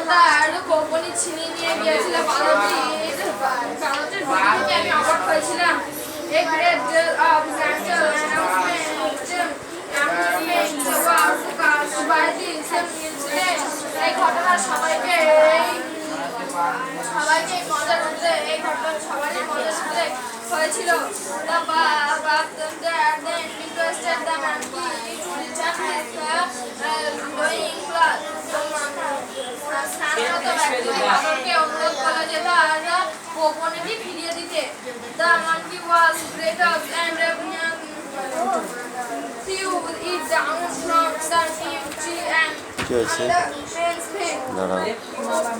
তার কোম্পানি ছিনিয়ে নিয়ে গিয়েছিল ভারতের বিরুদ্ধে আমি অবাক হয়েছিলাম। A great deal of national announcement was cast by this incident. এই ঘটনা সবাইকে মজার মধ্যে এই ঘটনা সবারই মজার সাথে হয়েছিল। The then requested the monkey to return his glowing cloth. স্থানগত ব্যক্তি বাদরকে অনুরোধ করল যে তার গোপনীয়টি ফিরিয়ে দিতে। The monkey was breathless and threw it down from the tree and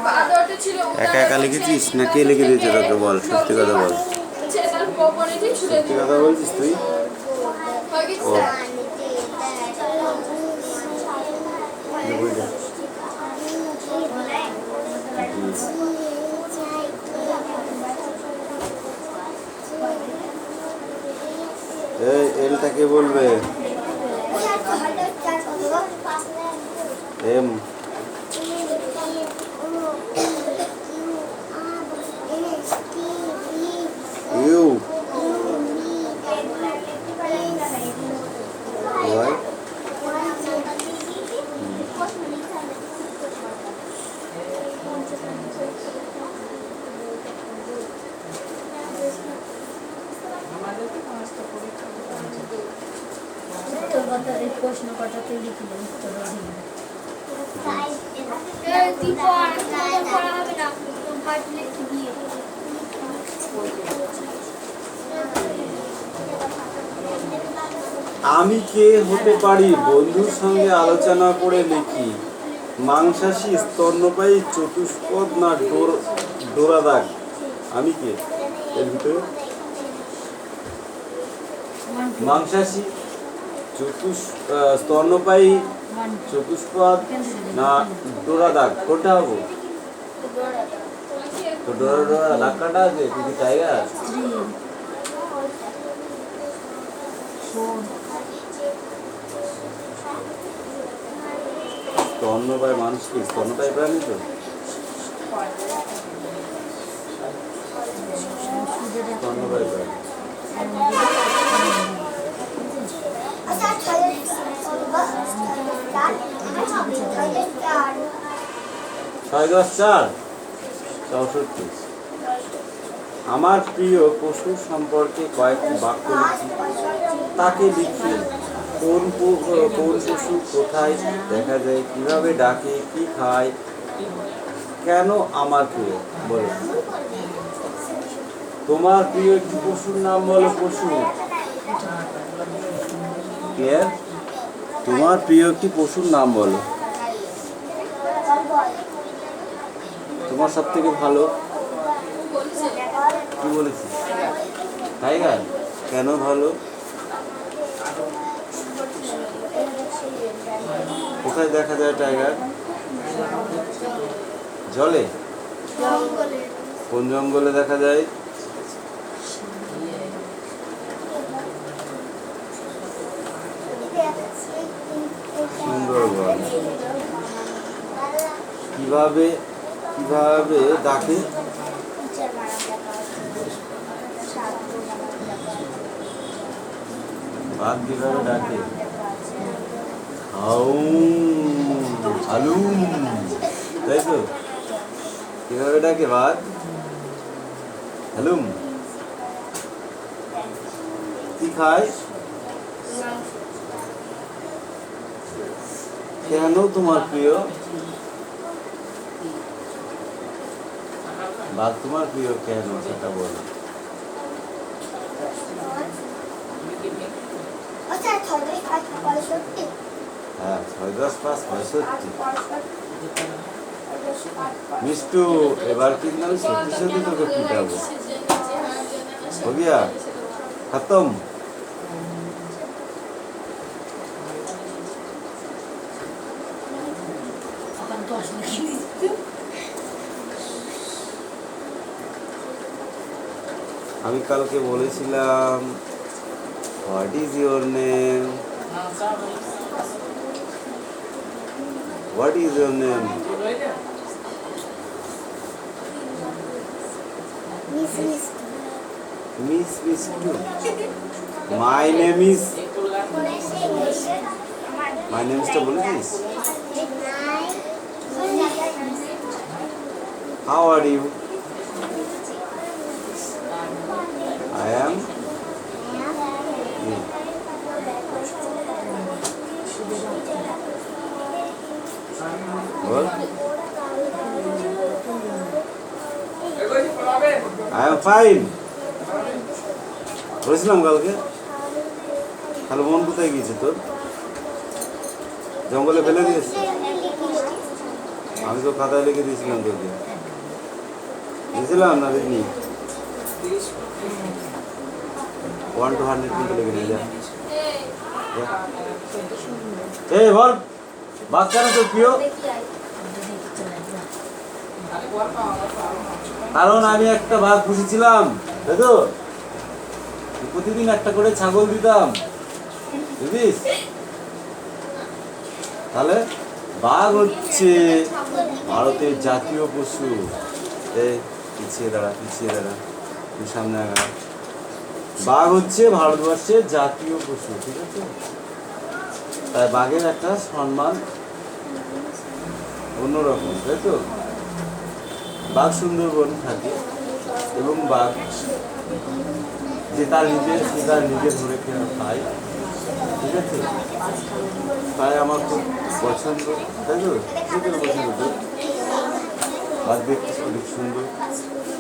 বাদরটি ছিল একা একা লিখেছিস না কে লিখে দিয়েছে তোকে বল, সত্যি কথা বল। তার গোপনীয়টি ছুঁড়ে সত্যি কথা বলছিস তুই? ও এই এলটাকে বলবে এম ইউ ওয়াই প্রশ্ন কটাতে লিখে দেন আমি কে হতে পারি বন্ধুর সঙ্গে আলোচনা করে লিখি। মাংসাশী, স্তন্যপায়ী, চতুষ্পদ না ডোরা দাগ? আমি কে এর ভিতরে? মাংসাশী, স্তন্যপায়ী, চতুষ্পদ না ডোরা দাগ? কোনটা হবো? তো ডোরা ডোরা দাগ কাটা আছে? তুই কি টাইগার? স্তন্যপায়ী মানুষ কি স্তন্যপায়ী প্রাণী? তো স্তন্যপায়ী প্রাণী। 6×4 64। আমার প্রিয় পশু সম্পর্কে কয়েকটি বাক্য লিখি, তাকে লিখি। কোন পশু কোথায় দেখা যায়, কিভাবে ডাকে, কি খায়, কেন আমার প্রিয়? বলো। তোমার প্রিয় একটি পশুর নাম বলো। পশু তোমার প্রিয় একটি পশুর নাম বলো। তোমার সব থেকে ভালো কি বলেছি? টাইগার। কেন ভালো? কোথায় দেখা যায় টাইগার? জলে? কোন জঙ্গলে দেখা যায়? সুন্দরবন। কিভাবে ডাকে? বাঘ কিভাবে ডাকে? হালুম, তাই তো? কিভাবে ডাকে বাঘ? হালুম। কি খায়? কেন তোমার প্রিয়? বাঘ তোমার প্রিয় কেন সেটা বলো। হ্যাঁ, 6×5 65। মিষ্টু, এবার কিন্তু আমি সত্যি সত্যি তোকে পিটাবো। हो गया खत्म। আমি কালকে বলেছিলাম what is your name, what is your name. Miss Mishtu. My name is টা বলেছিস? How are you? I am বল। I am fine. বলেছিলাম কালকে। তাহলে মন কোথায় গিয়েছে তোর? জঙ্গলে ফেলে দিয়েছে? আমি তো খাতায় লিখে দিয়েছিলাম তোকে। দিয়েছিলাম না দিদিনি? 1 to 100 কিন্তু লিখে নিয়ে যা। এই বল, বাচ্চা না তোর প্রিয়? কারণ আমি একটা বাঘ পুষেছিলাম, তাই তো? প্রতিদিন একটা করে ছাগল দিতাম, বুঝিস? তাহলে বাঘ হচ্ছে ভারতের জাতীয় পশু। এই পিছিয়ে দাঁড়া, তুই সামনে আগা। বাঘ হচ্ছে ভারতবর্ষের জাতীয় পশু, ঠিক আছে? তাই বাঘের একটা সম্মান অন্যরকম, তাই তো? বাঘ সুন্দরবন থাকে এবং বাঘ যে তার নিজে ধরে খেয়ে খায়, ঠিক আছে? তাই আমার খুব পছন্দ, তাই তো? পছন্দ তো বাঘ দেখতে অনেক সুন্দর,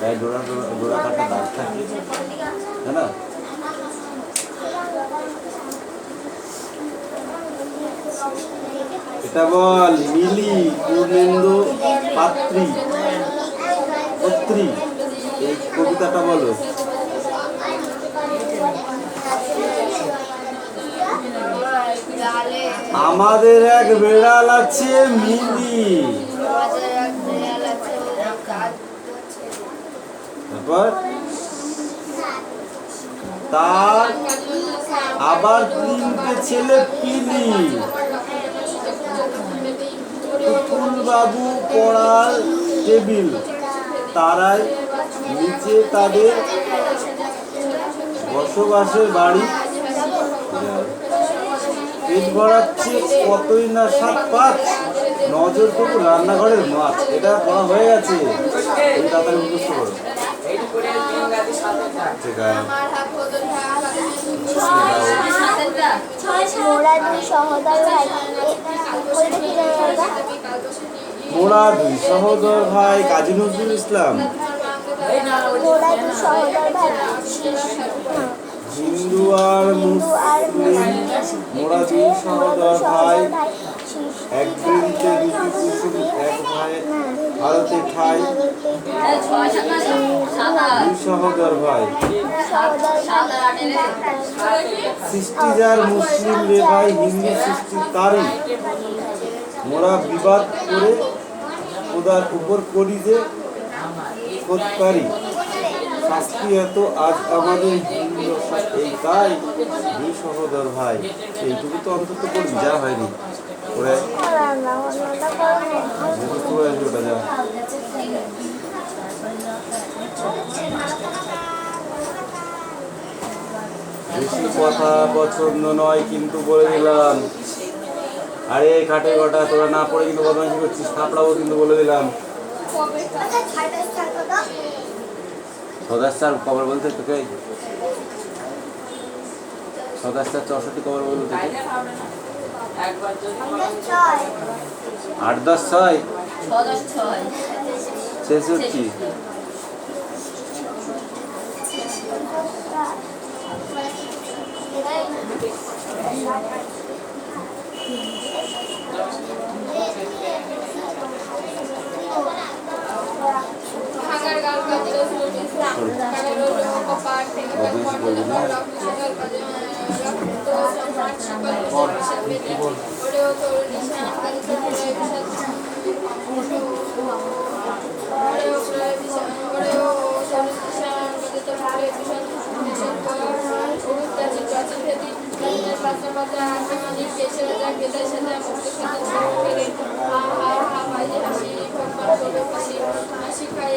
গায়ে ডোরা কাটা দাগ থাকে, তাই না? এটা বল। মিলি পূর্ণেন্দু পাত্রী এই কবিতাটা বলো। আমাদের এক বিড়াল আছে মিলি। তারপর তার আবার 3টে ছেলে পিলি। টুকুল বাবু পড়ার টেবিল, তারাই নিচে তাদের বসবাসের বাড়ি। পেট ভরাচ্ছে কতই না সাত পাঁচ, নজর করবো রান্নাঘরের মাছ। এটা পড়া হয়ে গেছে, এই তাড়াতাড়ি মুখস্থ করো। মোরা দুই সহোদর ভাই, কাজী নজরুল ইসলাম। হিন্দু আর মুসলিম, মোরা দুই সহোদর ভাই, এক বৃন্তে দুটি কুসুম, এক ভাই ভারতে ঠাই। দুই সহোদর ভাই, সৃষ্টি যার মুসলিম রে ভাই, হিন্দু সৃষ্টি তারই। মোরা বিবাদ করে খোদার উপর করি যে খোদকারী। শাস্তি এত আজ আমাদের হিন্দু, এই তাই দুই সহোদর ভাই। এইটুকু তো অন্তত করবি, যা হয়নি ওরে ওটা যা। বেশি কথা পছন্দ নয় কিন্তু বলে দিলাম। আরে খাটে গোটা তোরা না পড়ে কিন্তু বদমাইশি করছিস, থাপড়াবো কিন্তু বলে দিলাম। সদাস স্যার কবর বলতে তোকে, সদাস স্যার 64 কবর বলতে তোকে 8 10 6 ছেষট্টি। শিখাই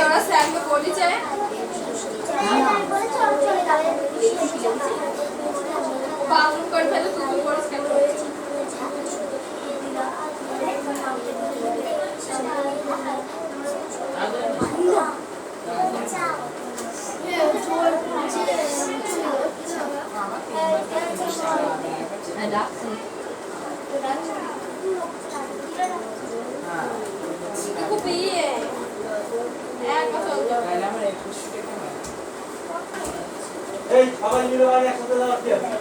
ওরা স্যারকে বলেছে বাথরুম করে ফেলে তুমি পরিষ্কার করেছি এই সবাই মিলে বাড়ি একসাথে যাওয়ার কি আছে?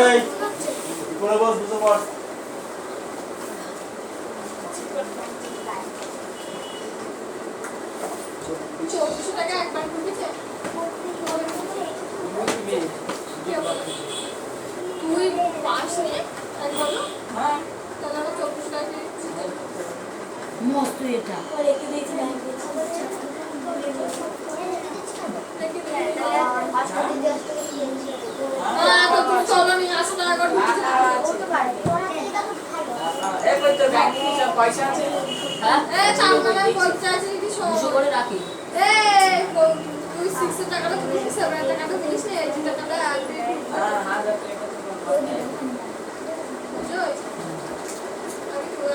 এই করে বস বুঝতে পার টাকা একবার ঢুকেছে তুই পাস নিয়ে একবার তাহলে আমার 24 টাকা মস্ত এটা চলো আমি 80 টাকা করে পয়সা আছে চাউমিনের পয়সা আছে কি দুশো করে রাখি তুই 6 টাকাটা তুলিস 7 টাকাটা তুলিস না 8 টাকাটা আসবে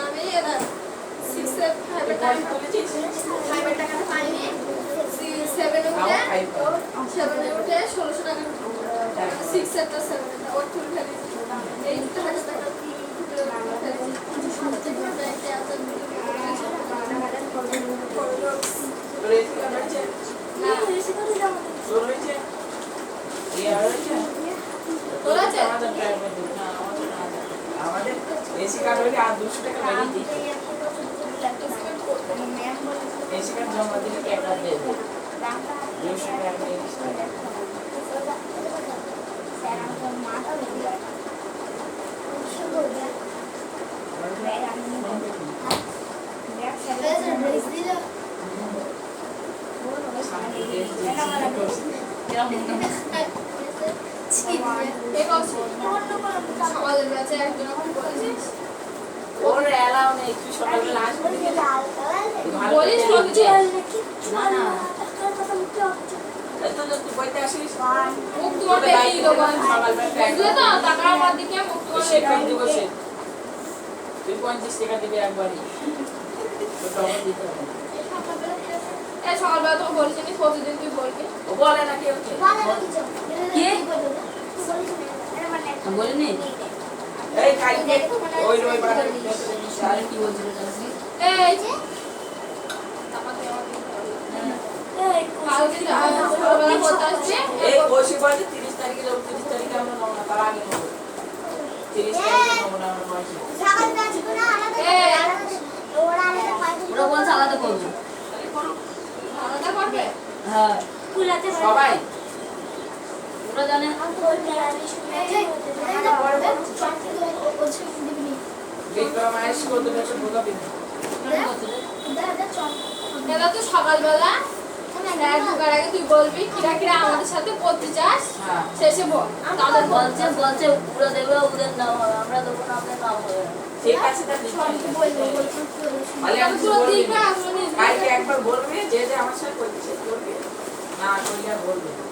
আমি এরা 6 5 টাকাটা পাইনি 7 উঠে 1600 টাকা 6 একটা 7 ওর তুলে ফেলেছি এই 1000 টাকা আমাদের এসি কার্ড হলে আর 200 টাকা বাড়িয়ে দিই এসি কার্ড জমা দিলে টাকা দেবে 200 টাকা দিয়ে সকালের কাছে একজন বলেছিস ওর এলাও নেই তুই সকালবেলা আসবি বলিস বলছি না না এত তো তুই বইতে আসিস মুখ তোমার পেয়ে দেবো বুঝলে তো টাকা আমার দিকে মুখ তোমার সে পেয়ে দেবো সে তুই 50 টাকা দিবি একবারই তো টাকা দিতে হবে এই সকালবেলা তোকে বলেছি নি প্রতিদিন তুই বলবি ও বলে না কেউ কে বলিনি এই কালকে ওই রবিবার সারে কি বলছিল জানিস এই টাকা দেওয়া কালকে সকালবেলা করতে আসছে এই বসে বসে 30 তারিখে যাবো 30 তারিখে আমরা নেবো না তার আগে নেবো 30 তারিখে নেবো না আমরা বসে ওরা বলছে আলাদা করবো আলাদা করবে হ্যাঁ সবাই ওরা জানে বিক্রম আইস কত বছর বোঝাবি এটা তো সকালবেলা হ্যাঁ ঢোকার আগে তুই বলবি কিরা কিরা আমাদের সাথে পড়তে চাস হ্যাঁ। শেষে বল তাদের বল বলছে ওরা দেবে ওদের নাম হবে আমরা দেবো না আমাদের নাম হবে না। ঠিক আছে তা দিচ্ছি। তাহলে আমি কিছু বলবি না। কালকে একবার বলবি যে যে আমার সাথে করছে করবি না করলে আর বলবি না।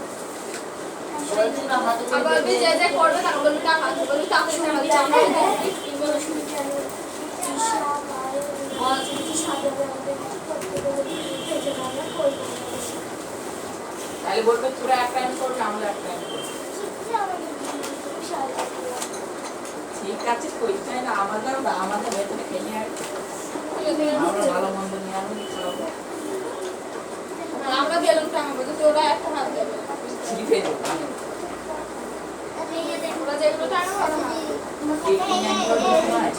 বলছি না হাতে করে বলবি দেবে। যে যে করবে তাকে বলবি টাকা দিতে বলবি টাকা দিতে হবে আমরা তাহলে বলবে তোরা এক টাইম করবি আমরা এক টাইম করবো। ঠিক আছে কইতে না আমাদের ভেতরে খেয়ে আমরা ভালো মন্দ নিয়ে আমি চলবো আমরা গেলাম টাকা বলতে তোরা একটা হাত দেবে ছিপে দেবো ওরা যেগুলো টাকা পাবে না কেক কিনে আনতে হবে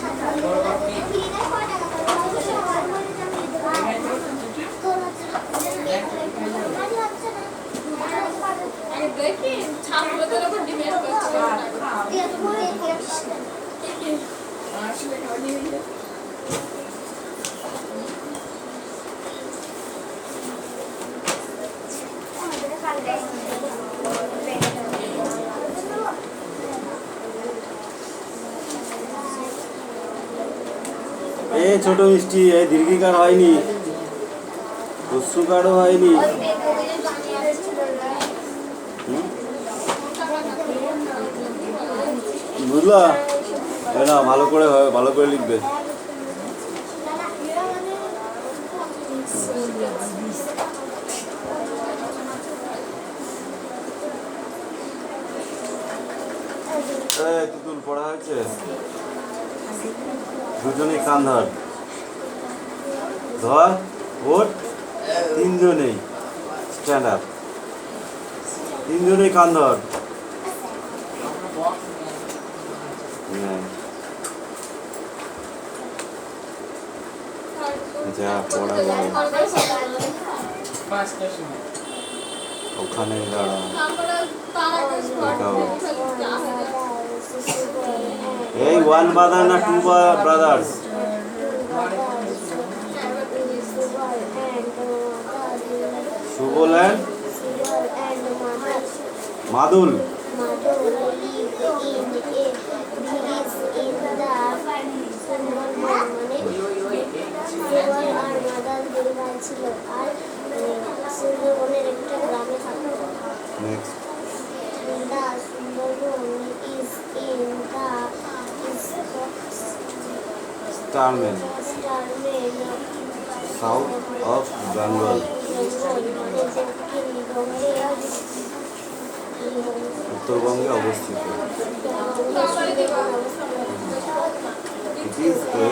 তোমার বড় বড় কেক আগে দেখি ছাত্রদের উপর ডিপেন্ড করছে এ ছোট মিষ্টি এই দীর্ঘিকার হয়নি হস্যকারও হয়নি হুম? বুঝলা না ভালো করে লিখবে তুতুল পড়া হয়েছে দুজনেই কান ধর ওঠ তিনজনেই স্ট্যান্ড আপ তিনজনেই কান ধর হ্যাঁ। যা পড়া পাঁচটার সময় ওখানে দাঁড়া এই ওয়ান ব্রাদার না two brothers Subal and Madul ছিল আর সুন্দরবনের একটা গ্রামে থাকতো next The Sundarban is in the extreme south of Bengal উত্তরবঙ্গে অবস্থিত It is a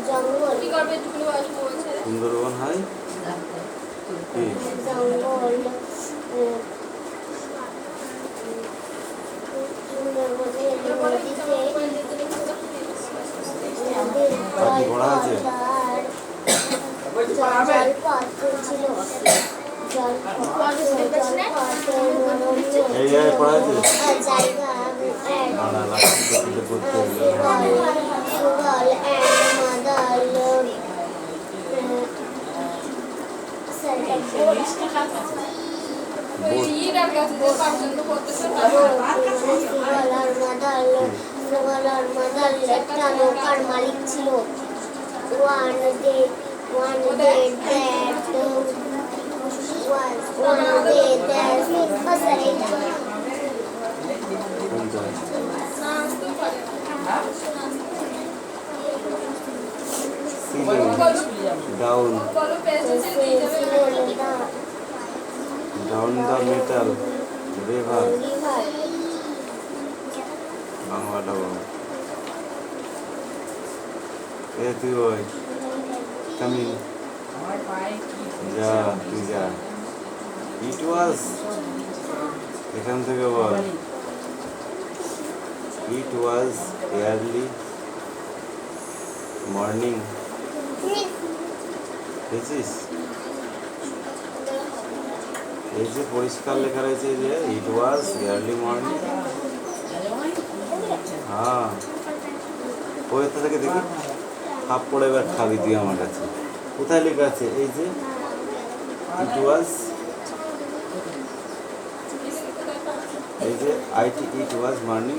জঙ্গল কি করবে টুকুনি বয়স বলছে সুন্দরবন হাই কি জঙ্গল সুন্দরবনের নদীতে পাখি পড়া আছে জলপথ ছিল এই জায়গায় পড়া আছে জায়গা না না লাস্টে করতে হবে সুগল এন্ড মাদাল ইয়ের কাছে যে পর্যন্ত করতেছে সুগল আর মাদাল একটা নৌকার মালিক ছিল one day ডাউন বলো পেজেন্সি দিয়ে যাবে ডাউন দ্য মেটাল রিভার বাংলাটা বল এ তুই ওই কামিং আমার পায়ে কি যা তুই যা ইট ওয়াজ এখান থেকে বল ইট ওয়াজ এয়ারলি মর্নিং বুঝছিস এই যে পরিষ্কার লেখা রয়েছে যে ইট ওয়াজ ইয়ারলি মর্নিং। হ্যাঁ ওইটা থেকে দেখি হাফ পড়ে এবার খাবি তুই আমার কাছে। কোথায় লেখা আছে? এই যে ইট ওয়াজ, এই যে আইটি ইট ওয়াজ মর্নিং,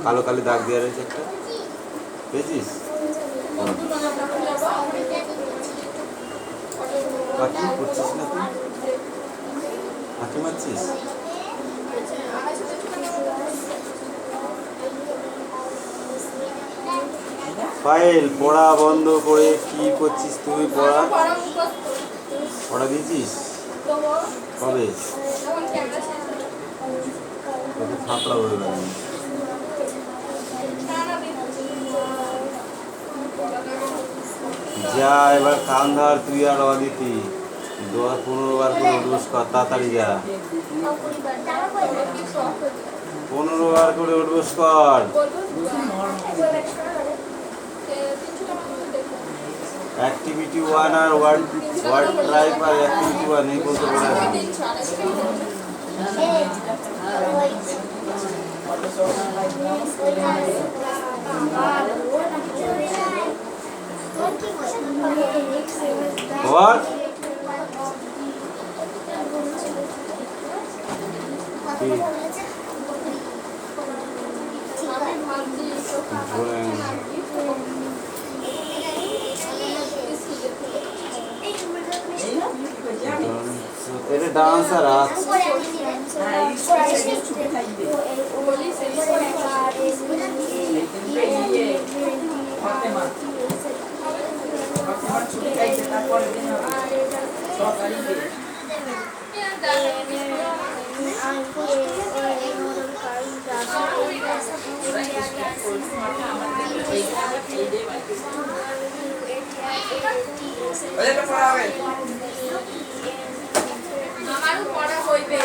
কালো কালি দাগ দেওয়া রয়েছে একটা, পেয়েছিস? পাখি করছিস না তুই? পাখি মারছিস? ফাইল পড়া বন্ধ করে কি করছিস তুই? পড়া পড়া দিয়েছিস কবে? তোকে থাপড়া হয়ে গেল। যা এবার কান ধর তুই আর অদিতি, 15 বার করে উঠবস কর, তাড়াতাড়ি যা, 15 বার করে উঠবস কর। অ্যাক্টিভিটি 1 আর ওয়ার্ড ট্রাইপ আর অ্যাক্টিভিটি 1 এই বলতে পারে। What? এটা ডান্স আর আর্ট। আমারও পড়া হইবে।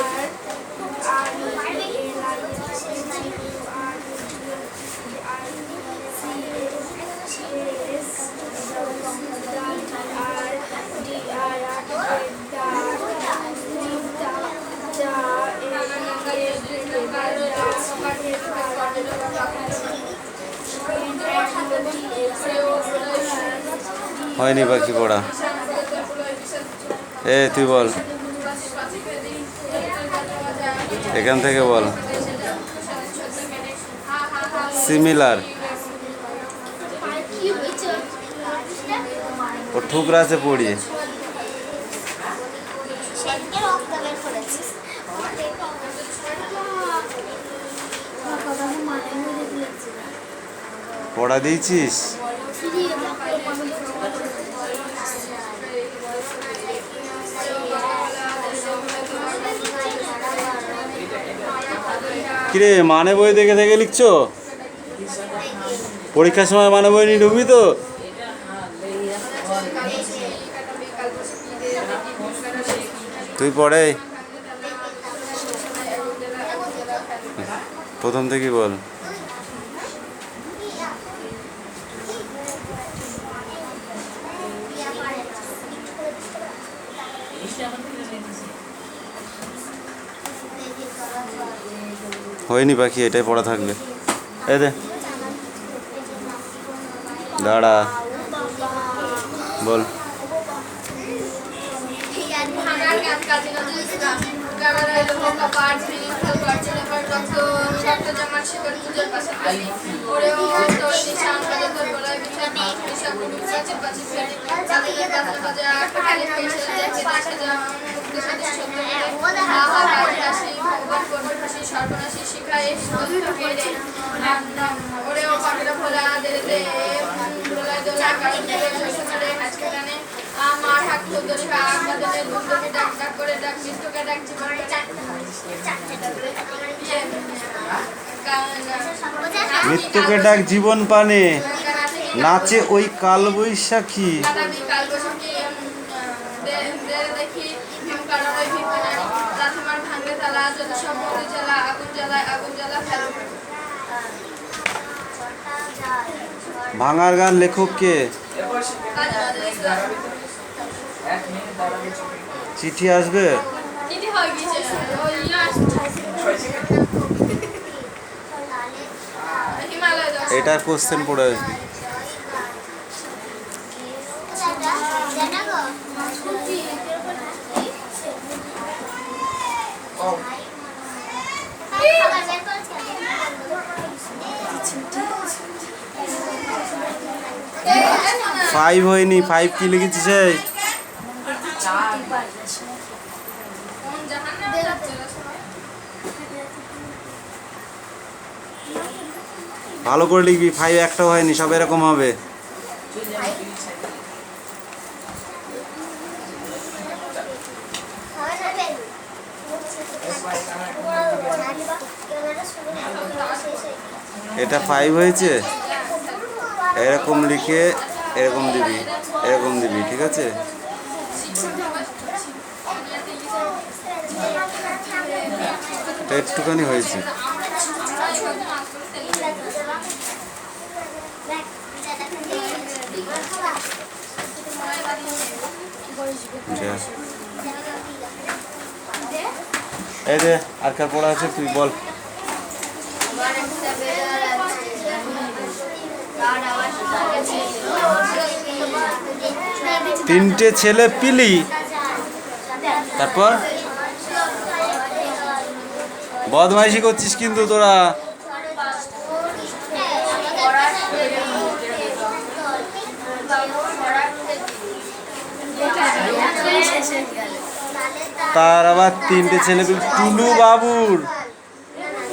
হয়নি বাকি পড়া। এ তুই বল, এখান থেকে বল। সিমিলার ও ঠুকরা আছে পড়িয়ে। পড়া দিয়েছিস? কিরে মানে বই দেখে দেখে লিখছো? পরীক্ষার সময় মানে বই নিয়ে ঢুকবি তো? তুই পড়ে প্রথম থেকে বল। হয়নি পাখি, এটাই পড়া থাকবে। এই দে দাঁড়া বল। সর্বনাশী শিখায় ওরেও পাখিরা ভোলা দেরে দোলায় দোলায় কারণ দেরে আজকে টানে আমার হাত ধরে হাত বাদলে দুধকে ডাক ডাক করে ডাক মৃত্যুকে ডাক মৃত্যুকে ডাক জীবন পানে, নাচে ওই কালবৈশাখী। দেখি রাতমার ভাঙে তালা যদি সব জ্বালা আগুন জ্বালায় আগুন জ্বালা ফেলো। ভাঙার গান লেখক কে? এরপর 1 মিনিট দাঁড়াবে। চিঠি আসবে? চিঠি হয়ে গেছে ওই ইয়ে আসছে হিমালয় দর্শন এটার কোশ্চেন পড়ে আসবে। ফাইভ হয়নি, ফাইভ কি লিখেছিস? এই কোন জাহান্নামে যাচ্ছে ওরা সবাই? ভালো করে লিখবি, ফাইভ একটাও হয়নি, সব এরকম হবে। এটা ফাইভ হয়েছে, এরকম লিখে এরকম দিবি, এরকম দিবি, ঠিক আছে? এটা একটুখানি হয়েছে। যা। এই যে আর কার পড়া আছে তুই বল। তিনটে ছেলে পিলি, তারপর বদমাইশি করছিস কিন্তু তোরা। তার আবার তিনটে ছেলে পিলি, টুলু বাবুর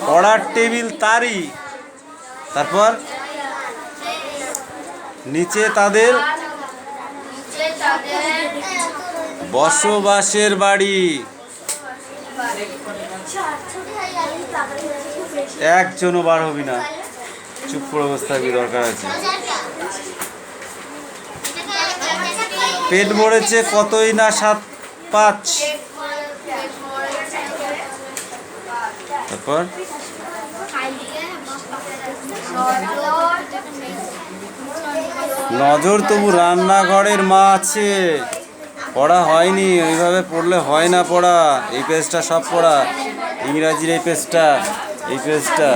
পড়ার টেবিল তারই, তারপর নিচে তাদের বসবাসের বাড়ি। একজনও বার হবি না, চুপ করে বসে থাকবি, দরকার আছে। পেট ভরেছে কতই না 7, 5। তারপর নজর তবু রান্নাঘরের মা আছে। পড়া হয়নি, ওইভাবে পড়লে হয় না পড়া। এই পেজটা সব পড়া, ইংরাজির এই পেজটা, এই পেজটা,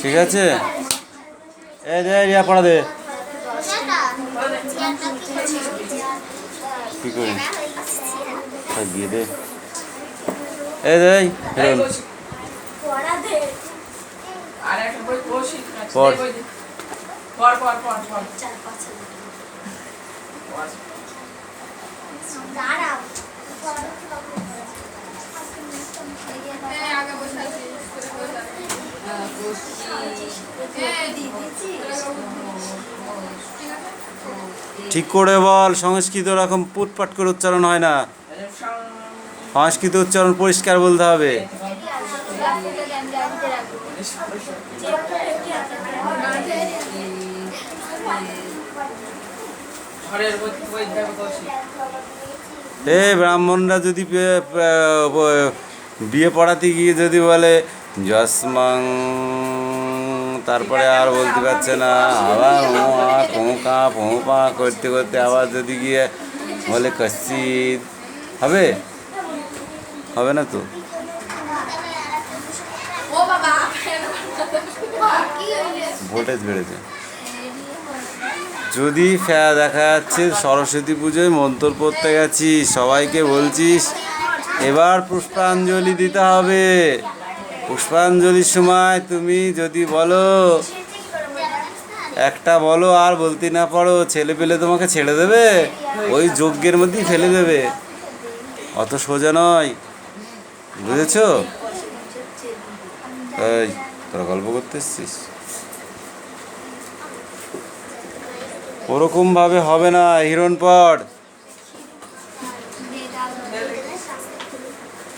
ঠিক আছে? এই দে ইয়া পড়া দে। কি করি গিয়ে দে। এই দে হিরণ আর একটা বই পড়ছি। পড়। পড় পড় পড় পড়। এই আগে বসে আছি ঠিক করে বল। সংস্কৃত ওরকম পুটপাট করে উচ্চারণ হয় না, সংস্কৃত উচ্চারণ পরিষ্কার বলতে হবে। ঘরের বই দেখো পড়ছি। এ ব্রাহ্মণরা যদি বিয়ে পড়াতে গিয়ে যদি বলে যস্মাং, তারপরে আর বলতে পারছে না, আবার পোঁকা পোঁপা করতে করতে আবার যদি গিয়ে বলে কশ্চিৎ, হবে? হবে না তো। ও বাবা কি হইছে? ভোল্টেজ বেড়েছে। যদি দেখা যাচ্ছে সরস্বতী পুজোয় মন্ত্র পড়তে গেছি, সবাইকে বলছিস এবার পুষ্পাঞ্জলি দিতে হবে। পুষ্পাঞ্জলির সময় তুমি যদি বলো, একটা বলো আর বলতে না পারো, ছেলে পেলে তোমাকে ছেড়ে দেবে, ওই যজ্ঞের মধ্যেই ফেলে দেবে। অত সোজা নয়, বুঝেছো? এই তোরা গল্প করতে এসছিস? ওরকম ভাবে হবে না, হিরণ পড়।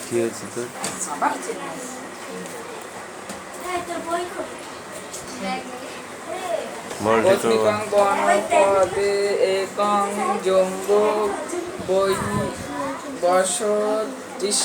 কি হয়েছে তোর? বলটি তো পত্রিকাং বনপদে একং জম্বো বই বসতিস